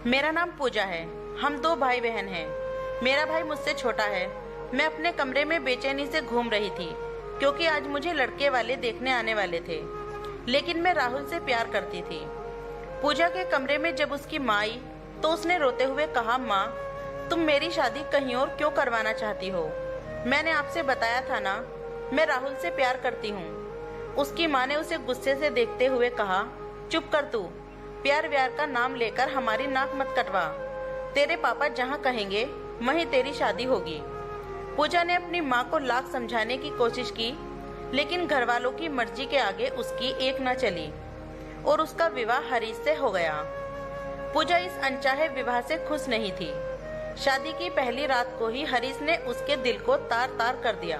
मेरा नाम पूजा है। हम दो भाई बहन हैं। मेरा भाई मुझसे छोटा है। मैं अपने कमरे में बेचैनी से घूम रही थी क्योंकि आज मुझे लड़के वाले देखने आने वाले थे। लेकिन मैं राहुल से प्यार करती थी। पूजा के कमरे में जब उसकी माँ आई तो उसने रोते हुए कहा, माँ, तुम मेरी शादी कहीं और क्यों करवाना चाहती हो? मैंने आपसे बताया था ना, मैं राहुल से प्यार करती हूँ। उसकी माँ ने उसे गुस्से से देखते हुए कहा, चुप कर तू। प्यार व्यार का नाम लेकर हमारी नाक मत कटवा। तेरे पापा जहाँ कहेंगे वहीं तेरी शादी होगी। पूजा ने अपनी माँ को लाख समझाने की कोशिश की, लेकिन घर वालों की मर्जी के आगे उसकी एक न चली और उसका विवाह हरीश से हो गया। पूजा इस अनचाहे विवाह से खुश नहीं थी। शादी की पहली रात को ही हरीश ने उसके दिल को तार तार कर दिया।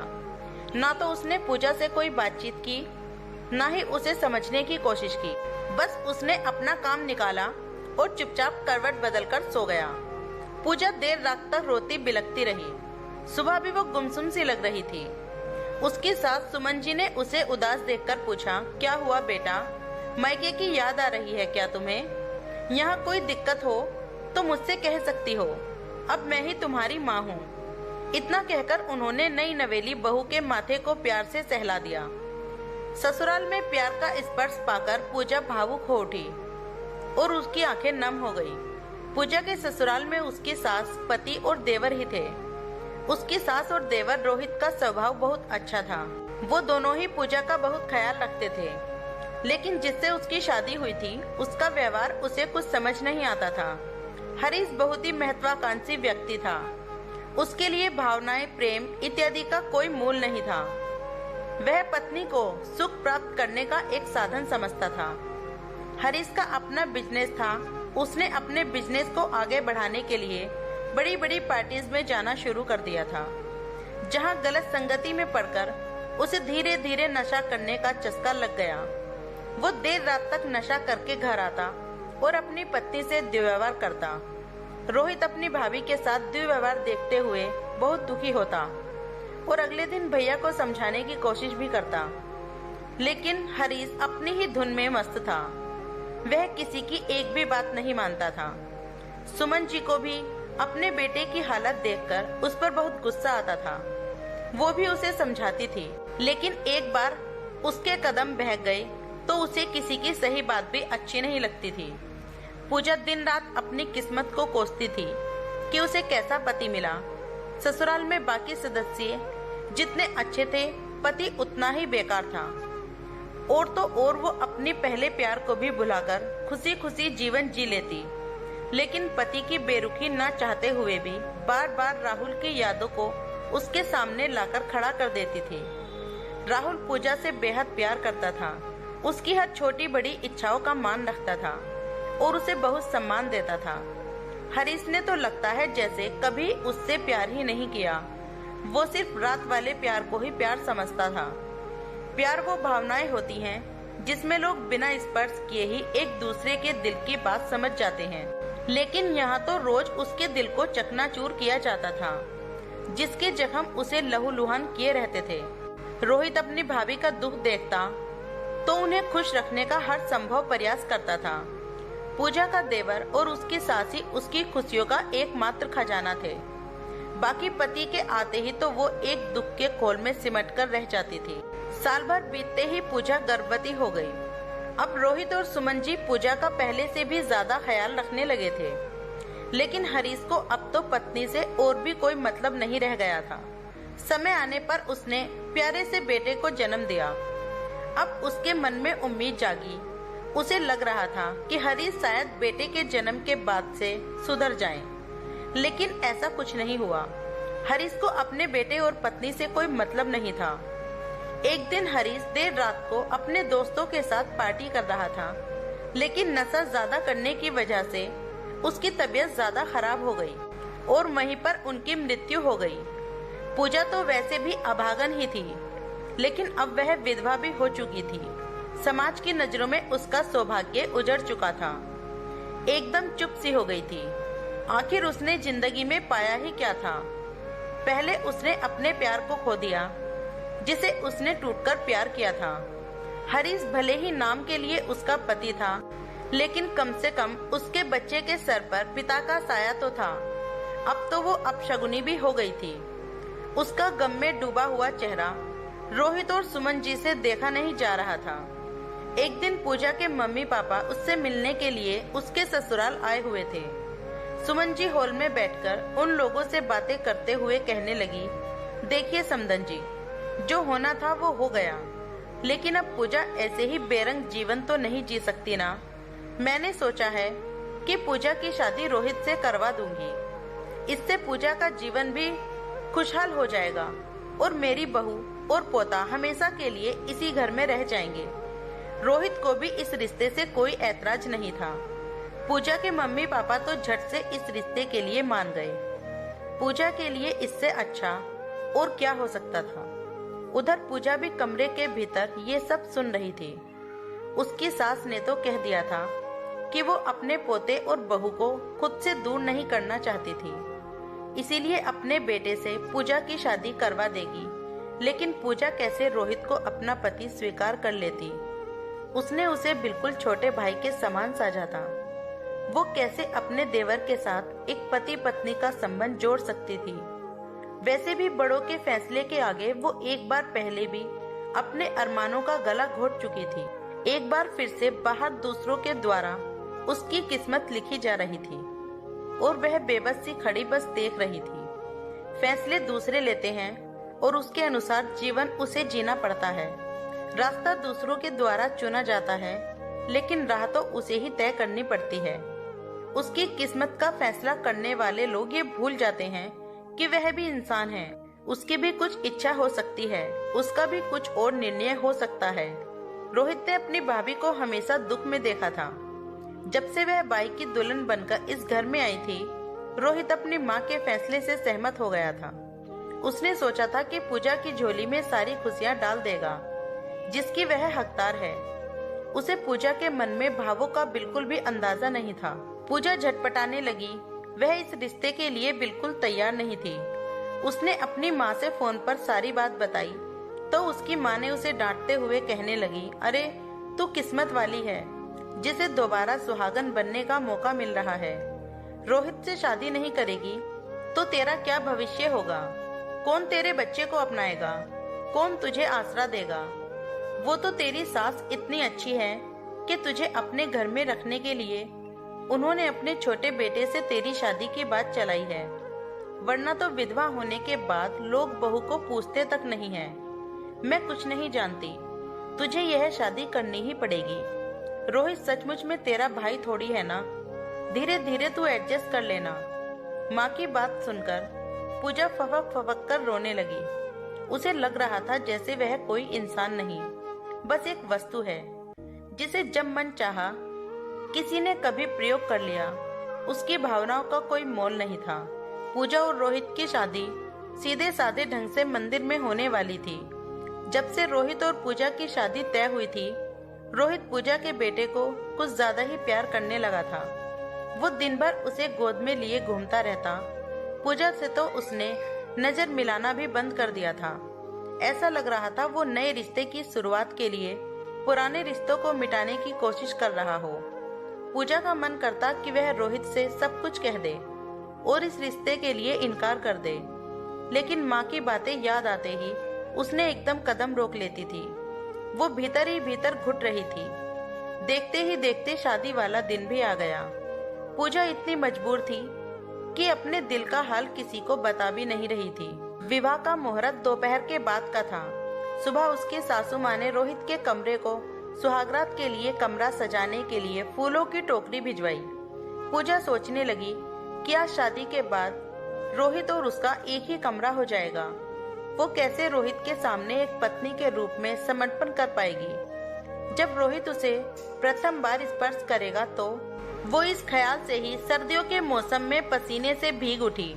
ना तो उसने पूजा से कोई बातचीत की, ना ही उसे समझने की कोशिश की। बस उसने अपना काम निकाला और चुपचाप करवट बदलकर सो गया। पूजा देर रात तक रोती बिलखती रही। सुबह भी वो गुमसुम सी लग रही थी। उसकी सास सुमन जी ने उसे उदास देखकर पूछा, क्या हुआ बेटा? मायके की याद आ रही है क्या तुम्हें? यहाँ कोई दिक्कत हो तो मुझसे कह सकती हो। अब मैं ही तुम्हारी माँ हूँ। इतना कहकर उन्होंने नई नवेली बहू के माथे को प्यार से सहला दिया। ससुराल में प्यार का स्पर्श पाकर पूजा भावुक हो उठी और उसकी आंखें नम हो गई। पूजा के ससुराल में उसकी सास, पति और देवर ही थे। उसकी सास और देवर रोहित का स्वभाव बहुत अच्छा था। वो दोनों ही पूजा का बहुत ख्याल रखते थे। लेकिन जिससे उसकी शादी हुई थी उसका व्यवहार उसे कुछ समझ नहीं आता था। हरीश बहुत ही महत्वाकांक्षी व्यक्ति था। उसके लिए भावनाएं, प्रेम इत्यादि का कोई मूल नहीं था। वह पत्नी को सुख प्राप्त करने का एक साधन समझता था। हरीश का अपना बिजनेस था। उसने अपने बिजनेस को आगे बढ़ाने के लिए बड़ी बड़ी पार्टीज में जाना शुरू कर दिया था, जहां गलत संगति में पड़कर उसे धीरे धीरे नशा करने का चस्का लग गया। वो देर रात तक नशा करके घर आता और अपनी पत्नी से दुर्व्यवहार करता। रोहित अपनी भाभी के साथ दुर्व्यवहार देखते हुए बहुत दुखी होता और अगले दिन भैया को समझाने की कोशिश भी करता। लेकिन हरीश अपनी ही धुन में मस्त था। वह किसी की एक भी बात नहीं मानता था। सुमन जी को भी अपने बेटे की हालत देखकर उस पर बहुत गुस्सा आता था। वो भी उसे समझाती थी, लेकिन एक बार उसके कदम बहक गए तो उसे किसी की सही बात भी अच्छी नहीं लगती थी। पूजा दिन रात अपनी किस्मत को कोसती थी कि उसे कैसा पति मिला। ससुराल में बाकी सदस्य जितने अच्छे थे, पति उतना ही बेकार था। और तो और वो अपने पहले प्यार को भी भुलाकर खुशी खुशी जीवन जी लेती। लेकिन पति की बेरुखी न चाहते हुए भी बार बार राहुल की यादों को उसके सामने लाकर खड़ा कर देती थी। राहुल पूजा से बेहद प्यार करता था। उसकी हर छोटी बड़ी इच्छाओं का मान रखता था और उसे बहुत सम्मान देता था। हरीश ने तो लगता है जैसे कभी उससे प्यार ही नहीं किया। वो सिर्फ रात वाले प्यार को ही प्यार समझता था। प्यार वो भावनाएं होती हैं जिसमें लोग बिना स्पर्श किए ही एक दूसरे के दिल की बात समझ जाते हैं। लेकिन यहाँ तो रोज उसके दिल को चकनाचूर किया जाता था, जिसके जख्म उसे लहूलुहान किए रहते थे। रोहित अपनी भाभी का दुख देखता तो उन्हें खुश रखने का हर संभव प्रयास करता था। पूजा का देवर और उसकी सासी उसकी खुशियों का एकमात्र खजाना थे। बाकी पति के आते ही तो वो एक दुख के खोल में सिमट कर रह जाती थी। साल भर बीतते ही पूजा गर्भवती हो गई। अब रोहित और सुमन जी पूजा का पहले से भी ज्यादा ख्याल रखने लगे थे। लेकिन हरीश को अब तो पत्नी से और भी कोई मतलब नहीं रह गया था। समय आने पर उसने प्यारे से बेटे को जन्म दिया। अब उसके मन में उम्मीद जागी। उसे लग रहा था कि हरीश शायद बेटे के जन्म के बाद से सुधर जाए, लेकिन ऐसा कुछ नहीं हुआ। हरीश को अपने बेटे और पत्नी से कोई मतलब नहीं था। एक दिन हरीश देर रात को अपने दोस्तों के साथ पार्टी कर रहा था, लेकिन नशा ज्यादा करने की वजह से उसकी तबीयत ज्यादा खराब हो गई और वहीं पर उनकी मृत्यु हो गई। पूजा तो वैसे भी अभागन ही थी, लेकिन अब वह विधवा भी हो चुकी थी। समाज की नजरों में उसका सौभाग्य उजड़ चुका था। एकदम चुप सी हो गई थी। आखिर उसने जिंदगी में पाया ही क्या था? पहले उसने अपने प्यार को खो दिया, जिसे उसने टूटकर प्यार किया था। हरीश भले ही नाम के लिए उसका पति था, लेकिन कम से कम उसके बच्चे के सर पर पिता का साया तो था। अब तो वो अपशगुनी भी हो गई थी। उसका गम में डूबा हुआ चेहरा रोहित और सुमन जी से देखा नहीं जा रहा था। एक दिन पूजा के मम्मी पापा उससे मिलने के लिए उसके ससुराल आए हुए थे। सुमन जी हॉल में बैठकर उन लोगों से बातें करते हुए कहने लगी, देखिए समदन जी, जो होना था वो हो गया, लेकिन अब पूजा ऐसे ही बेरंग जीवन तो नहीं जी सकती ना। मैंने सोचा है कि पूजा की शादी रोहित से करवा दूंगी। इससे पूजा का जीवन भी खुशहाल हो जाएगा और मेरी बहू और पोता हमेशा के लिए इसी घर में रह जाएंगे। रोहित को भी इस रिश्ते से कोई ऐतराज नहीं था। पूजा के मम्मी पापा तो झट से इस रिश्ते के लिए मान गए। पूजा के लिए इससे अच्छा और क्या हो सकता था। उधर पूजा भी कमरे के भीतर ये सब सुन रही थी। उसकी सास ने तो कह दिया था कि वो अपने पोते और बहू को खुद से दूर नहीं करना चाहती थी, इसीलिए अपने बेटे से पूजा की शादी करवा देगी। लेकिन पूजा कैसे रोहित को अपना पति स्वीकार कर लेती। उसने उसे बिल्कुल छोटे भाई के समान समझा था। वो कैसे अपने देवर के साथ एक पति पत्नी का संबंध जोड़ सकती थी। वैसे भी बड़ों के फैसले के आगे वो एक बार पहले भी अपने अरमानों का गला घोट चुकी थी। एक बार फिर से बाहर दूसरों के द्वारा उसकी किस्मत लिखी जा रही थी और वह बेबस सी खड़ी बस देख रही थी। फैसले दूसरे लेते हैं और उसके अनुसार जीवन उसे जीना पड़ता है। रास्ता दूसरों के द्वारा चुना जाता है, लेकिन राह तो उसे ही तय करनी पड़ती है। उसकी किस्मत का फैसला करने वाले लोग ये भूल जाते हैं कि वह भी इंसान है। उसकी भी कुछ इच्छा हो सकती है, उसका भी कुछ और निर्णय हो सकता है। रोहित ने अपनी भाभी को हमेशा दुख में देखा था। जब से वह बाई की दुल्हन बनकर इस घर में आई थी, रोहित अपनी माँ के फैसले से सहमत हो गया था। उसने सोचा था कि पूजा की झोली में सारी खुशियाँ डाल देगा जिसकी वह हकदार है। उसे पूजा के मन में भावों का बिल्कुल भी अंदाजा नहीं था। पूजा झटपटाने लगी। वह इस रिश्ते के लिए बिल्कुल तैयार नहीं थी। उसने अपनी माँ से फोन पर सारी बात बताई तो उसकी माँ ने उसे डांटते हुए कहने लगी, अरे तू किस्मत वाली है जिसे दोबारा सुहागन बनने का मौका मिल रहा है। रोहित से शादी नहीं करेगी तो तेरा क्या भविष्य होगा? कौन तेरे बच्चे को अपनाएगा? कौन तुझे आसरा देगा? वो तो तेरी सास इतनी अच्छी है कि तुझे अपने घर में रखने के लिए उन्होंने अपने छोटे बेटे से तेरी शादी की बात चलाई है, वरना तो विधवा होने के बाद लोग बहू को पूछते तक नहीं है। मैं कुछ नहीं जानती, तुझे यह शादी करनी ही पड़ेगी। रोहित सचमुच में तेरा भाई थोड़ी है ना, धीरे धीरे तू एडजस्ट कर लेना। माँ की बात सुनकर पूजा फपक फपक कर रोने लगी। उसे लग रहा था जैसे वह कोई इंसान नहीं, बस एक वस्तु है जिसे जब मन चाहा किसी ने कभी प्रयोग कर लिया। उसकी भावनाओं का कोई मोल नहीं था। पूजा और रोहित की शादी सीधे साधे ढंग से मंदिर में होने वाली थी। जब से रोहित और पूजा की शादी तय हुई थी, रोहित पूजा के बेटे को कुछ ज्यादा ही प्यार करने लगा था। वो दिन भर उसे गोद में लिए घूमता रहता। पूजा से तो उसने नजर मिलाना भी बंद कर दिया था। ऐसा लग रहा था वो नए रिश्ते की शुरुआत के लिए पुराने रिश्तों को मिटाने की कोशिश कर रहा हो। पूजा का मन करता कि वह रोहित से सब कुछ कह दे और इस रिश्ते के लिए इनकार कर दे, लेकिन माँ की बातें याद आते ही उसने एकदम कदम रोक लेती थी। वो भीतर ही भीतर घुट रही थी। देखते ही देखते शादी वाला दिन भी आ गया। पूजा इतनी मजबूर थी कि अपने दिल का हाल किसी को बता भी नहीं रही थी। विवाह का मुहूर्त दोपहर के बाद का था। सुबह उसकी सासू माँ ने रोहित के कमरे को सुहागरात के लिए कमरा सजाने के लिए फूलों की टोकरी भिजवाई। पूजा सोचने लगी कि आज शादी के बाद रोहित और उसका एक ही कमरा हो जाएगा। वो कैसे रोहित के सामने एक पत्नी के रूप में समर्पण कर पाएगी। जब रोहित उसे प्रथम बार स्पर्श करेगा तो वो इस ख्याल से ही सर्दियों के मौसम में पसीने से भीग उठी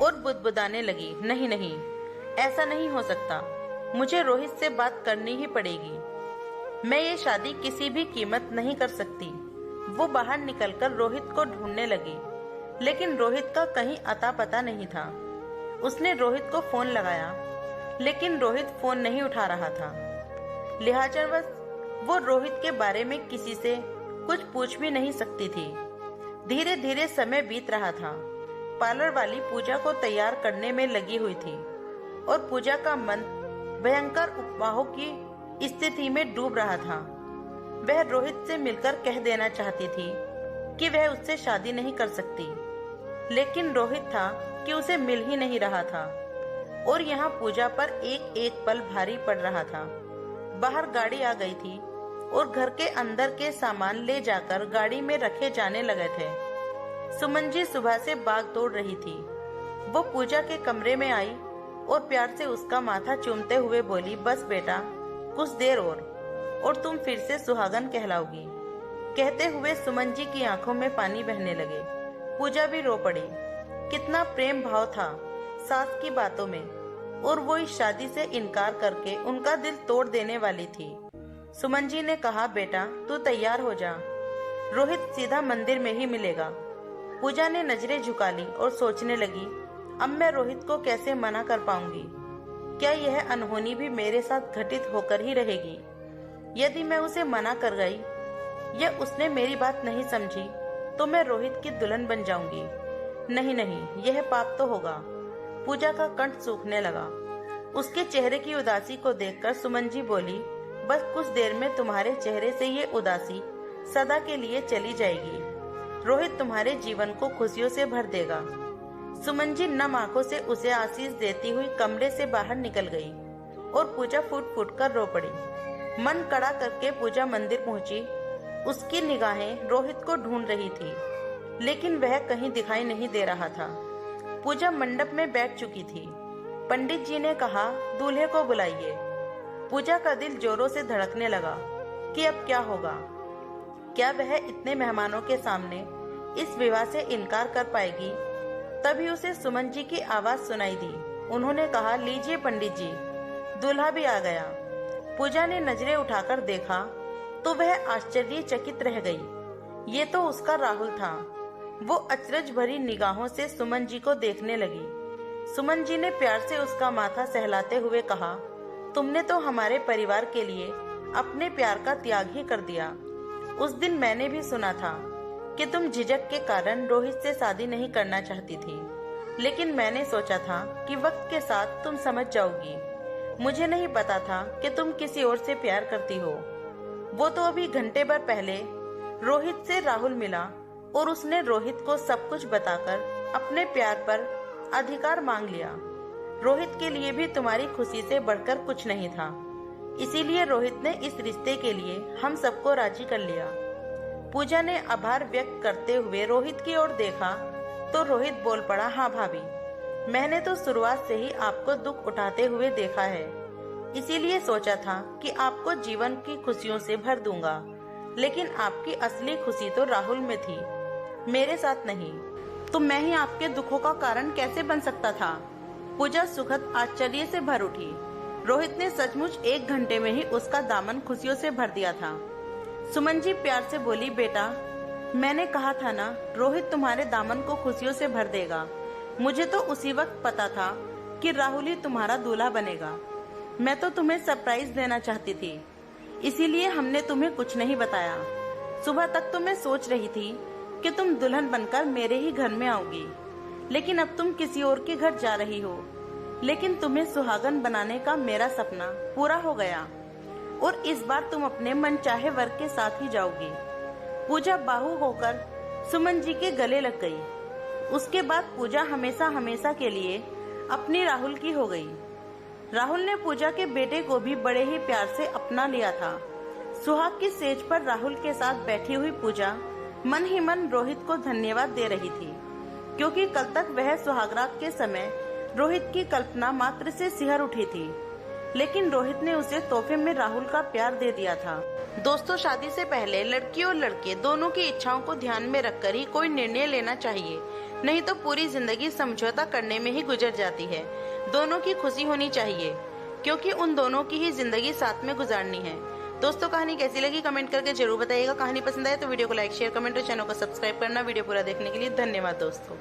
और बुदबुदाने लगी, नहीं नहीं, ऐसा नहीं हो सकता, मुझे रोहित से बात करनी ही पड़ेगी। मैं ये शादी किसी भी कीमत नहीं कर सकती। वो बाहर निकलकर रोहित को ढूंढने लगी, लेकिन रोहित का कहीं अता पता नहीं था। उसने रोहित को फोन लगाया, लेकिन रोहित फोन नहीं उठा रहा था। लिहाजवश वो रोहित के बारे में किसी से कुछ पूछ भी नहीं सकती थी। धीरे धीरे समय बीत रहा था। पार्लर वाली पूजा को तैयार करने में लगी हुई थी और पूजा का मन भयंकर उपवाहों की स्थिति में डूब रहा था। वह रोहित से मिलकर कह देना चाहती थी कि वह उससे शादी नहीं कर सकती, लेकिन रोहित था कि उसे मिल ही नहीं रहा था और यहाँ पूजा पर एक एक पल भारी पड़ रहा था। बाहर गाड़ी आ गई थी और घर के अंदर के सामान ले जाकर गाड़ी में रखे जाने लगे थे। सुमन जी सुबह से भाग दौड़ रही थी। वो पूजा के कमरे में आई और प्यार से उसका माथा चूमते हुए बोली, बस बेटा, कुछ देर और तुम फिर से सुहागन कहलाओगी। कहते हुए सुमन जी की आंखों में पानी बहने लगे। पूजा भी रो पड़ी। कितना प्रेम भाव था सास की बातों में, और वो इस शादी से इनकार करके उनका दिल तोड़ देने वाली थी। सुमन जी ने कहा, बेटा तू तैयार हो जा, रोहित सीधा मंदिर में ही मिलेगा। पूजा ने नजरें झुका ली और सोचने लगी, अब मैं रोहित को कैसे मना कर पाऊंगी? क्या यह अनहोनी भी मेरे साथ घटित होकर ही रहेगी? यदि मैं उसे मना कर गई या उसने मेरी बात नहीं समझी तो मैं रोहित की दुल्हन बन जाऊंगी। नहीं नहीं, यह पाप तो होगा। पूजा का कंठ सूखने लगा। उसके चेहरे की उदासी को देखकर सुमन जी बोली, बस कुछ देर में तुम्हारे चेहरे से ये उदासी सदा के लिए चली जाएगी। रोहित तुम्हारे जीवन को खुशियों से भर देगा। सुमन जी नम आंखों से उसे आशीष देती हुई कमरे से बाहर निकल गई और पूजा फूट फूट कर रो पड़ी। मन कड़ा करके पूजा मंदिर पहुंची। उसकी निगाहें रोहित को ढूंढ रही थी, लेकिन वह कहीं दिखाई नहीं दे रहा था। पूजा मंडप में बैठ चुकी थी। पंडित जी ने कहा, दूल्हे को बुलाइए। पूजा का दिल जोरों से धड़कने लगा कि अब क्या होगा। क्या वह इतने मेहमानों के सामने इस विवाह से इनकार कर पाएगी? तभी उसे सुमन जी की आवाज सुनाई दी। उन्होंने कहा, लीजिए पंडित जी, दूल्हा भी आ गया। पूजा ने नजरें उठाकर देखा तो वह आश्चर्यचकित रह गई। ये तो उसका राहुल था। वो अचरज भरी निगाहों से सुमन जी को देखने लगी। सुमन जी ने प्यार से उसका माथा सहलाते हुए कहा, तुमने तो हमारे परिवार के लिए अपने प्यार का त्याग ही कर दिया। उस दिन मैंने भी सुना था कि तुम झिझक के कारण रोहित से शादी नहीं करना चाहती थी, लेकिन मैंने सोचा था कि वक्त के साथ तुम समझ जाओगी। मुझे नहीं पता था कि तुम किसी और से प्यार करती हो। वो तो अभी घंटे भर पहले रोहित से राहुल मिला और उसने रोहित को सब कुछ बताकर अपने प्यार पर अधिकार मांग लिया। रोहित के लिए भी तुम्हारी खुशी से बढ़कर कुछ नहीं था, इसीलिए रोहित ने इस रिश्ते के लिए हम सबको राजी कर लिया। पूजा ने आभार व्यक्त करते हुए रोहित की ओर देखा तो रोहित बोल पड़ा, हाँ भाभी, मैंने तो शुरुआत से ही आपको दुख उठाते हुए देखा है, इसीलिए सोचा था कि आपको जीवन की खुशियों से भर दूंगा, लेकिन आपकी असली खुशी तो राहुल में थी, मेरे साथ नहीं। तो मैं ही आपके दुखों का कारण कैसे बन सकता था? पूजा सुखद आश्चर्य से भर उठी। रोहित ने सचमुच 1 घंटे में ही उसका दामन खुशियों से भर दिया था। सुमन जी प्यार से बोली, बेटा मैंने कहा था ना, रोहित तुम्हारे दामन को खुशियों से भर देगा। मुझे तो उसी वक्त पता था कि राहुल ही तुम्हारा दूल्हा बनेगा। मैं तो तुम्हें सरप्राइज देना चाहती थी, इसीलिए हमने तुम्हें कुछ नहीं बताया। सुबह तक तो मैं सोच रही थी कि तुम दुल्हन बनकर मेरे ही घर में आओगी, लेकिन अब तुम किसी और के घर जा रही हो। लेकिन तुम्हें सुहागन बनाने का मेरा सपना पूरा हो गया और इस बार तुम अपने मनचाहे वर के साथ ही जाओगी। पूजा बाहु होकर सुमन जी के गले लग गई। उसके बाद पूजा हमेशा हमेशा के लिए अपनी राहुल की हो गई। राहुल ने पूजा के बेटे को भी बड़े ही प्यार से अपना लिया था। सुहाग की सेज पर राहुल के साथ बैठी हुई पूजा मन ही मन रोहित को धन्यवाद दे रही थी, क्योंकि कल तक वह सुहागरात के समय रोहित की कल्पना मात्र से सिहर उठी थी, लेकिन रोहित ने उसे तोहफे में राहुल का प्यार दे दिया था। दोस्तों, शादी से पहले लड़की और लड़के दोनों की इच्छाओं को ध्यान में रखकर ही कोई निर्णय लेना चाहिए, नहीं तो पूरी जिंदगी समझौता करने में ही गुजर जाती है। दोनों की खुशी होनी चाहिए, क्योंकि उन दोनों की ही जिंदगी साथ में गुजारनी है। दोस्तों, कहानी कैसी लगी कमेंट करके जरूर बताइएगा। कहानी पसंद आए तो वीडियो को लाइक, शेयर, कमेंट और चैनल को सब्सक्राइब करना। वीडियो पूरा देखने के लिए धन्यवाद दोस्तों।